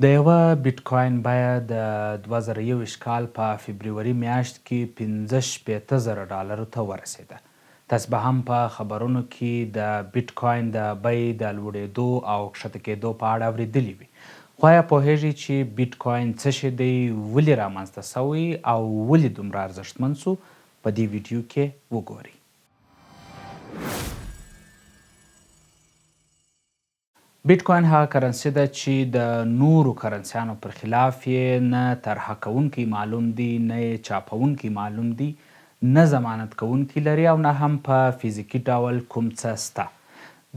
د یوه بیټکوین بیه د 2021 کال په فبروري میاشت کې 15,000 ته ورسېده. تاسو به هم په خبرونو کې د بیټکوین د بیې د لوړېدو او ښکته کېدو په اړه اورېدلي وي. خو آیا پوهېږئ چې بیټکوین څه شی دی، ولې رامنځته سوی او ولې دومره ارزښتمن سو؟ په دې ویډیو کې وګورئ. بیټکوین هغه کرنسي ده چې د نورو کرنسیانو پر خلاف یې نه طرحه کوونکی معلوم دی، نه یې چاپونکی معلوم دی، نه ضمانت کوونکی لري او نه هم په فزیکي ډول کوم څه سته.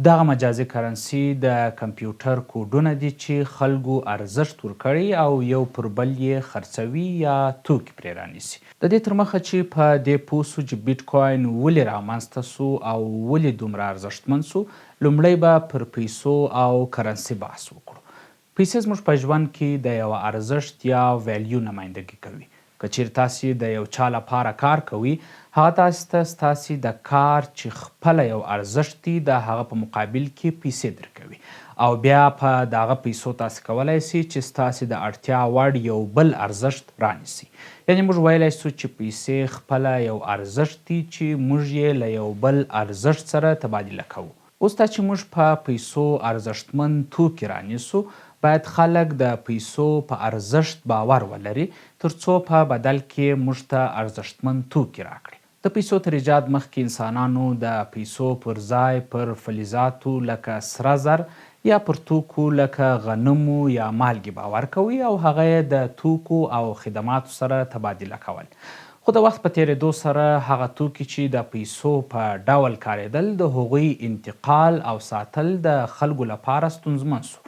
دغه مجازي کرنسي د کمپیوټر کوډونه دي چې خلکو ارزښت ورکړی او یو پر بل یې خرڅوي یا توکي پرې رانیسي. د دې تر مخه چې په دې پوه سو چې بیټکوین ولې رامنځته سو او ولې دومره ارزښتمن سو، لومړی به پر پیسو او کرنسي بحث وکړو. پیسې زموږ په ژوند کې د یوه ارزښت یا ویلیو نمایندګي کوي. که چیرې تاسې د یو چا لپاره کار کوئ، هغه تاسې ته ستاسې د کار چې خپله یو ارزښت دی د هغه په مقابل کې پیسې درکوي او بیا په دغه پیسو تاسې کولی سئ چې ستاسې د اړتیا وړ یو بل ارزښت رانیسئ. یعنې موږ ویلی سو چې پیسې خپله یو ارزښت دی چې موږ یې له یو بل ارزښت سره تبادله کوو. اوس دا چې موږ په پیسو ارزښتمن توکي رانیسو، باید خلک د پیسو په ارزښت باور ولري ترڅو په بدل کې موږ ته ارزښتمن توکي راکړي. د پیسو تر ایجاد مخکې انسانانو د پیسو پر ځای پر فلزاتو لکه سره زر یا پر توکو لکه غنمو یا مالګې باور کوي او هغه یې د توکو او خدماتو سره تبادله کول. خو د وخت په تیریدو سره هغه توکي چې د پیسو په ډول کارېدل، د هغوی انتقال او ساتل د خلکو لپاره ستونزمن سو.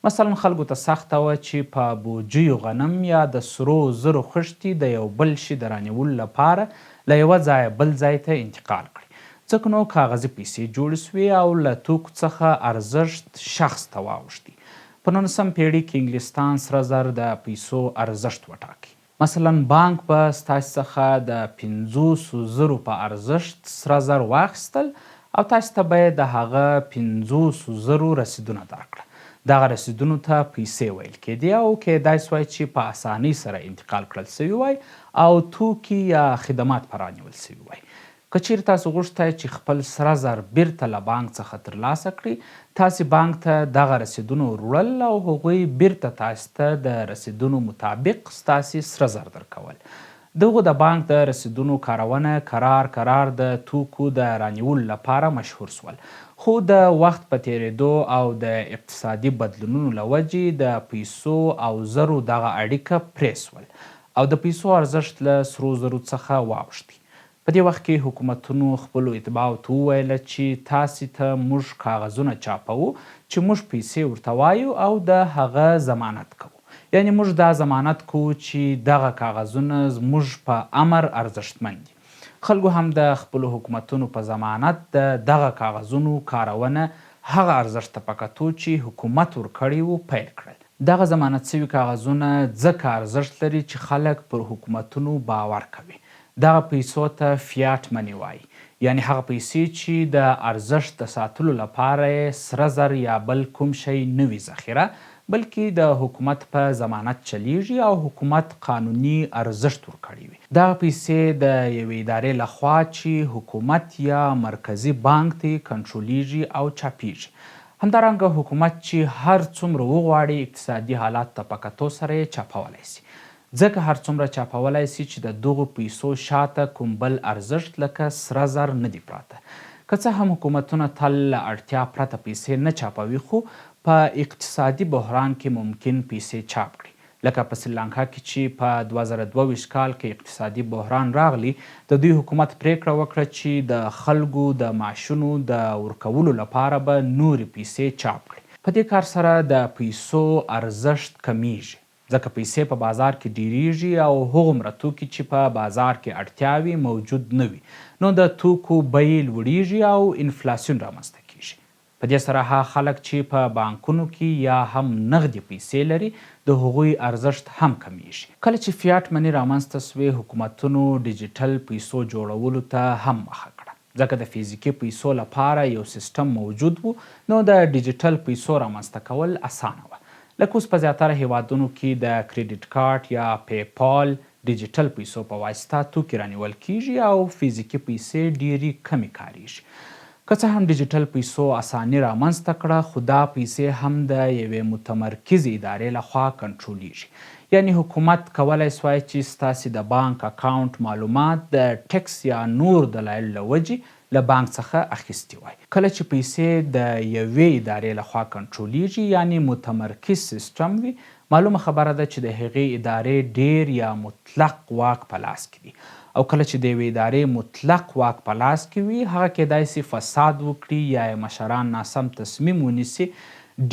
مثلا خلکو ته سخته وه چې په بوجیو غنم یا د سرو زرو خښتې د یو بل شي د رانیولو لپاره له یوه ځایه بل ځای ته انتقال کړي، ځکه نو کاغذي پیسې جوړې سوې او له توکو څخه ارزښت شخص ته واوښتي. په 19 پیړۍ کې انګلستان سره زر د پیسو ارزښت وټاکي. مثلا بانک به ستاسې څخه د 500,000 په ارزښت سره زر واخیستل او تاسې ته به یې د هغه 500,000 رسیدونه درکړه. دغه رسیدونو ته پیسې ویل کېدې او کیدای سوای چې په اسانۍ سره انتقال کړل سوي وای او توکي یا خدمات په رانیول سوي وای. که چیرې تاسو غوښتی چې خپل سره زر بیرته له بانک څخه ترلاسه کړئ، تاسې بانک ته دغه رسیدونه وروړل او هغوی بیرته تاسې ته د رسیدونو مطابق ستاسې سره زر درکول. دغو د بانک د رسیدونو کارونه کرار د توکو د رانیولو لپاره مشهور سول، خو د وخت په تیریدو او د اقتصادي بدلونونو له وجې د پیسو او زرو دغه اړیکه پرې سول او د پیسو ارزښت له سرو زرو څخه واوښتي. په دې وخت کې حکومتونو خپلو اتباعو ته وویله چې تاسې ته موږ کاغذونه چاپوو چې موږ پیسې ورته وایو او د هغه ضمانت کوو. یعنې موږ دا ضمانت کوو چې دغه کاغذونه زموږ په امر ارزښتمن دي. خلکو هم د خپلو حکومتونو په ضمانت د دغه کاغذونو کارونه هغه ارزښت ته په کتو چې حکومت ورکړی و پیل کړل. دغه ضمانت سوي کاغذونه ځکه ارزښت لري چې خلک پر حکومتونو باور کوي. دغه پیسو ته فیاټ منی وایي، یعنې هغه پیسې چې د ارزښت د ساتلو لپاره یې سره زر یا بل کوم شی نه وي ذخیره، بلکې د حکومت په ضمانت چلیږي او حکومت قانوني ارزښت ورکړی وي. دغه پیسې د یوې ادارې لخوا چې حکومت یا مرکزي بانک ته کنټرولیږي او چاپیږي. همدارنګه حکومت چې هر څومره وغواړي اقتصادي حالات ته په کتو سره یې چاپولی سي، ځکه هر څومره چاپولی سي چې د دغو پیسو شاته کوم بل ارزښت لکه سره زر نه دي پراته. که څه هم حکومتونه تل له اړتیا پرته پیسې نه چاپوي، خو په اقتصادي بحران کې ممکن پیسې چاپ کړي. لکه په سریلانکا کې چې په 2022 کال کې اقتصادي بحران راغلی، د دوی حکومت پریکړه وکړه چې د خلکو د معاشونو د ورکولو لپاره به نورې پیسې چاپ کړي. په دې کار سره د پیسو ارزښت کمیږي، ځکه پیسې په بازار کې ډیریږي او هغومره توکي چې په بازار کې اړتیا وي موجود نه وي، نو د توکو بیې لوړیږي او انفلاسیون رامنځته کیږي. په دې سره هغه خلک چې په بانکونو کې یا هم نغدي پیسې لري، د هغوی ارزښت هم کمیږي. کله چې فیاټ مني رامنځته سوې، حکومتونو ډیجیټل پیسو جوړولو ته هم مخه کړه، ځکه د فزیکي پیسو لپاره یو سیستم موجود و، نو د ډیجیټل پیسو رامنځته کول اسانه وه. لکه اوس په زیاتره هیوادونو کې د کریډیټ کارت یا پیپال ډیجیټل پیسو په واسطه توکي رانیول کیږي او فزیکي پیسې ډیرې کمې کاریږي. که څه هم ډیجیټل پیسو اساني رامنځته کړه، خو دا پیسې هم د یوې متمرکزې ادارې لخوا کنټرولیږي. یعنی حکومت کولی سوای چې ستاسې د بانک اکاونټ معلومات د ټکس یا نور دلایلو له وجې له بانک څخه اخیستي وای. کله چې پیسې د یوې ادارې لخوا کنټرولیږي، یعنی متمرکز سیستم وي، معلومه خبره ده چې د هغې ادارې ډیر یا مطلق واک په لاس کې دی. او کله چې د یوې ادارې مطلق واک په لاس کې وي، هغه کیدای سي فساد وکړي یا یې مشران ناسم تصمیم ونیسي،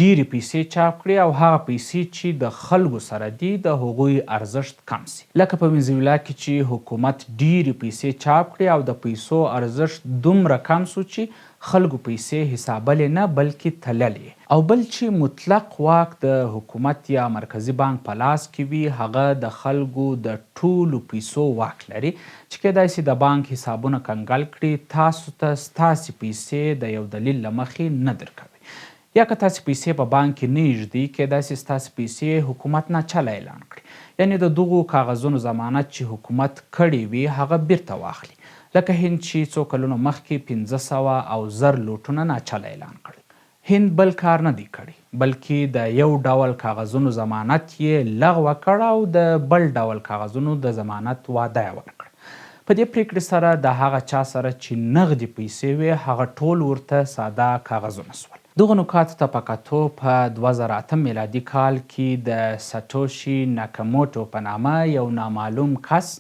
ډیرې پیسې چاپ کړي او هغه پیسې چې د خلکو سره دي د هغوی ارزښت کم سي. لکه په وینزویلا کې چې حکومت ډیرې پیسې چاپ کړي او د پیسو ارزښت دومره کم سو چې خلکو پیسې حسابلې نه بلکې تللې. او بل چې مطلق واک د حکومت یا مرکزی بانک په لاس کې وي، هغه د خلکو د ټولو پیسو واک لري چې کیدای سي د بانک حسابونه کنګل کړي، تاسو ته ستاسې پیسې د یو دلیل له مخې نه درکوي. یا که تاسې پیسې په بانک کې نه ایږدي، کیدای سي ستاسې پیسې حکومت ناچله اعلان کړي، یعنی د دغو کاغذونو ضمانت چې حکومت کړی وي هغه بیرته واخلي. لکه هند چې څو کلونو مخکې 1500 او زر لوټونه ناچله اعلان کړل. هند بل کار نه دی کړی، بلکې د یو ډول کاغذونو ضمانت یې لغوه کړ او د بل ډول کاغذونو د ضمانت وعده یې ورکړه. په دې پریکړې سره د هغه چا سره چې نغدي پیسې وي، هغه ټول ورته ساده کاغذونه سول. دغه نکاتو ته په کتو په 2008 میلادي کال کې د ساتوشي ناکاموټو په نامه یو نامعلوم کس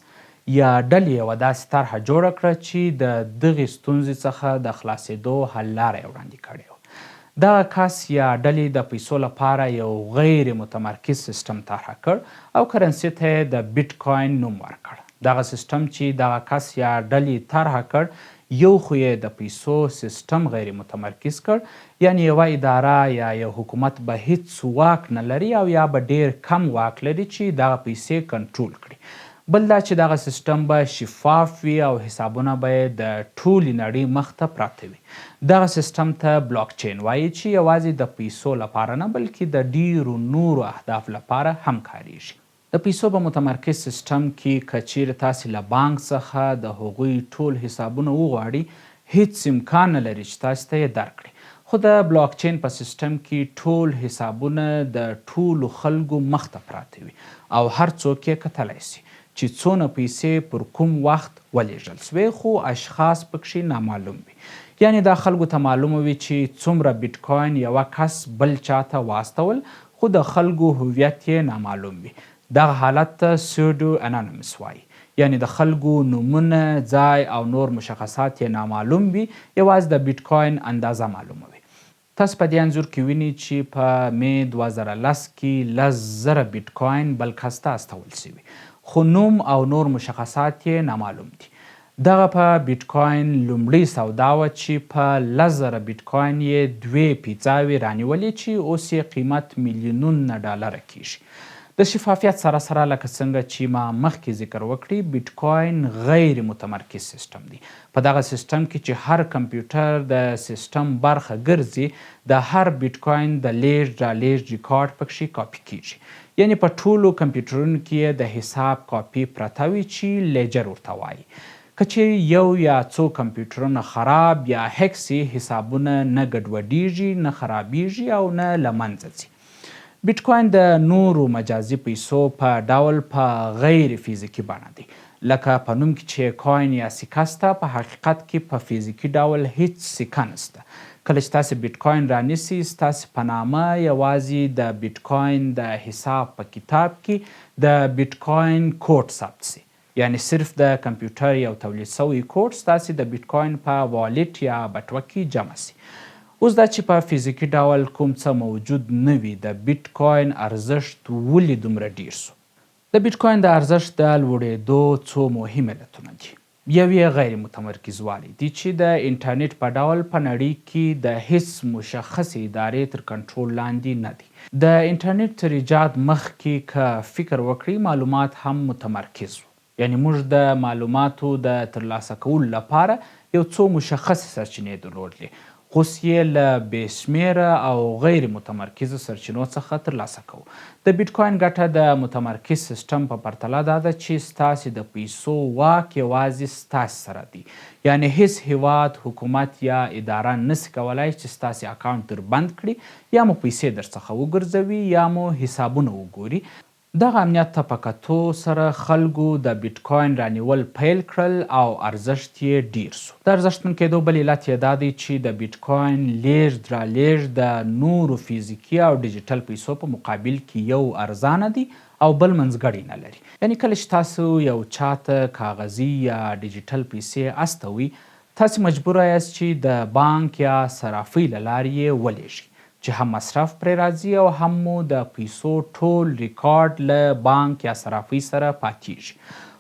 یا ډلې یوه داسې طرحه جوړه کړه چې د دغې ستونزې څخه د خلاصېدو حل لاره یې وړاندې کړې وه. دغه کس یا ډلې د پیسو لپاره یو غیر متمرکز سیستم طرحه کړ او کرنسي ته یې د بیټ کوین نوم ورکړ. دغه سیستم چې دغه کس یا ډلې طرحه کړ، یو خو یې د پیسو سیستم غیر متمرکز کړ، یعنی یوه اداره یا یو حکومت به هیڅ واک نه لري او یا به ډیر کم واک لري چې دغه پیسې کنټرول کړي. بل دا چې دغه سیستم به شفاف وي او حسابونه به یې د ټولې نړۍ مخ ته پراته وي. دغه سیستم ته بلاک چین وایي چې یوازې د پیسو لپاره نه بلکې د ډیرو نورو اهداف لپاره هم کاریږي. د پیسو په متمرکز سیستم کې که چیرې تاسې له بانک څخه د هغوی ټول حسابونه وغواړي، هیڅ امکان نه لري چې تاسې ته یې درکړي. خو د بلاک چین په سیستم کې ټول حسابونه د ټولو خلکو مخ ته پراته وي او هر څوک یې کتلی سي چې څونه پیسې پر کوم وخت ولیږل سوې، خو اشخاص پکښې نامعلوم وي. یعنی دا خلکو ته معلومه وي چې څومره بیټ کوین یوه کس بل چاته واستول، خو د خلکو هویت یې نامعلوم وي. دغه حالت ته سیوډو انانیمس وایي، یعنی د خلکو نومونه، ځای او نور مشخصات یې نامعلوم وي، یوازې د بیټ کوین اندازه معلومه وي. تاسو په دې انځور کې وینئ چې په می 2010 کې 10,000 بیټ کوین بل کس ته استول سوي، خو نوم او نور مشخصات یې نامعلوم دي. دغه په بیټ کوین لومړۍ سودا وه چې په 10,000 بیټ کوین یې 2 پیڅاوې رانیولې چې اوس یې قیمت میلیونونه ډالره کیږي. د شفافیت سره سره لکه څنګه چې ما مخکې ذکر وکړي، بیټ کوین غیر متمرکز سیستم دی. په دغه سیستم کې چې هر کمپیوټر د سیستم برخه ګرځي، د هر بیټ کوین د لیږد رالیږد ریکارډ پکښې کاپي کیږي. یعنی په ټولو کمپیوټرونو کې د حساب کاپي پرته وي چې لیجر ورته وایي. که چیرې یو یا څو کمپیوټرونه خراب یا هیک سي، حسابونه نه ګډوډیږي، نه خرابیږي او نه له منځه ځي. بیټ کوین د نورو مجازي پیسو په ډول په غیر فزیکي بڼه دی. لکه په نوم کې چې کوین یا سکه سته، په حقیقت کې په فزیکي ډول هیڅ سکه نسته. کله چې تاسې بیټ کوین رانیسئ، ستاسې په نامه یوازې د بیټ کوین د حساب په کتاب کې د بیټ کوین کوډ ثبت سي. یعنی صرف د کمپیوټر یو تولید سوی کوډ ستاسې د بیټ کوین په والیټ یا بټوه کې جمع سي. اوس دا چې په فزیکي ډول کوم څه موجود نه وي، د بیټ کوین ارزښت ولې دومره ډیر سو؟ د بیټ کوین د ارزښت د لوړېدو څو مهم علتونه دي. یو یې غیر متمرکز والی دی چې د انټرنیټ په ډول په نړۍ کې د هیڅ مشخصې ادارې تر کنټرول لاندې نه دی. د انټرنیټ تر ایجاد مخکې که فکر وکړئ، معلومات هم متمرکز و. یعنی موږ د معلوماتو د ترلاسه کولو لپاره یو څو مشخصې سرچینې درلودلې، اوس یې له بې شمېره او غیر متمرکزو سرچینو څخه ترلاسه کوو. د بیټکوین ګټه د متمرکز سیستم په پرتله دا ده چې ستاسې د پیسو واک یوازې ستاسې سره دی. یعنې هیڅ هیواد، حکومت یا اداره نسي کولی چې ستاسې اکاونټ در بند کړي یا مو پیسې درڅخه وګرځوي یا مو حسابونه وګوري. دغه امنیت ته په کتو سره خلکو د بیټکوین رانیول پیل کړل او ارزښت یې ډیر سو. د ارزښتمن کېدو بل علت یې دا دی چې د بیټکوین لیږد رالېږد د نورو فیزیکي او ډیجیټل پیسو په مقابل کې یو ارزانه دی او بل منځګړی نه لري. یعنې کله چې تاسو یو چاته کاغذي یا ډیجیټل پیسې استوئ، تاسې مجبوره یاست چې د بانک یا صرافۍ له لارې یې ولېږئ چې هم مصرف پرې راځي او هم مو د پیسو ټول ریکارډ له بانک یا صرافۍ سره پاتیږي.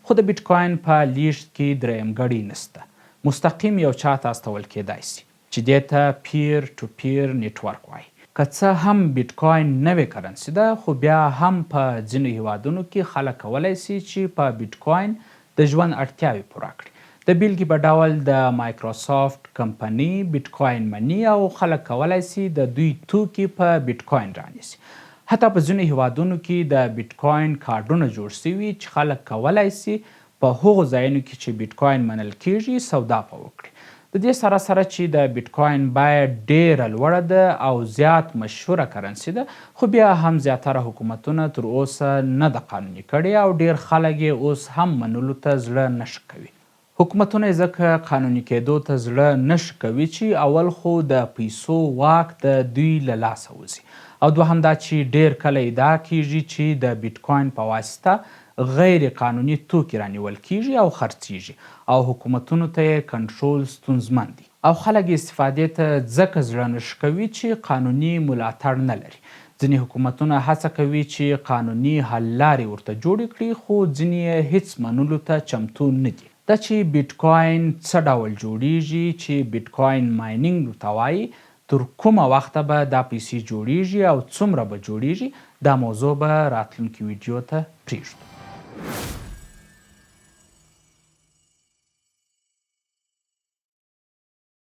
خو د بیټکوین په لیږد کې درېیمګړی نشته. مستقیم یو چاته استول کیدای سي چې دې ته پیر ټو پیر نیټورک وایي. که څه هم بیټکوین نوې کرنسي ده، خو بیا هم په ځینو هیوادونو کې خلک کولی سي چې په بیټکوین د ژوند اړتیاوې پوره کړي. د بیلګې په ډول د مایکروسافټ کمپنۍ بیټکوین مني او خلک کولی سي د دوی توکي په بیټکوین رانیسي. حتی په ځینو هیوادونو کې د بیټکوین کارډونه جوړ سوي چې خلک کولی سي په هغو ځایونو کې چې بیټکوین منل کیږي سودا په وکړي. د دې سره سره چې د بیټکوین بیه ډیره لوړه ده او زیات مشهوره کرنسي ده، خو بیا هم زیاتره حکومتونه تر اوسه نه ده قانوني کړې او ډیر خلک یې اوس هم منلو ته زړه نه ښه کوي. حکومتونه یې ځکه قانوني کېدو ته زړه نه ښه کوي چې اول خو د پیسو واک د دوی له لاسه وځي، او دوهم دا چې ډیر کله ادعا کیږي چې د بیټکوین په واسطه غیر قانوني توکي رانیول کیږي او خرڅیږي او حکومتونو ته یې کنټرول ستونزمن دی او خلک استفادې ته ځکه زړه نه ښه کوي چې قانوني ملاتړ نه لري. ځینې حکومتونه هڅه کوي چې قانوني حل لارې ورته جوړې کړي، خو ځینې یې هیڅ منلو ته چمتو نه دي. دا چې بیټکوین څه ډول جوړیږي، چې بیټکوین ماینینګ ورته وایي، تر کومه وخته به دا پیسې جوړیږي او څومره به جوړیږي، دا موضوع به راتلونکي ویډیو ته پرېږدو.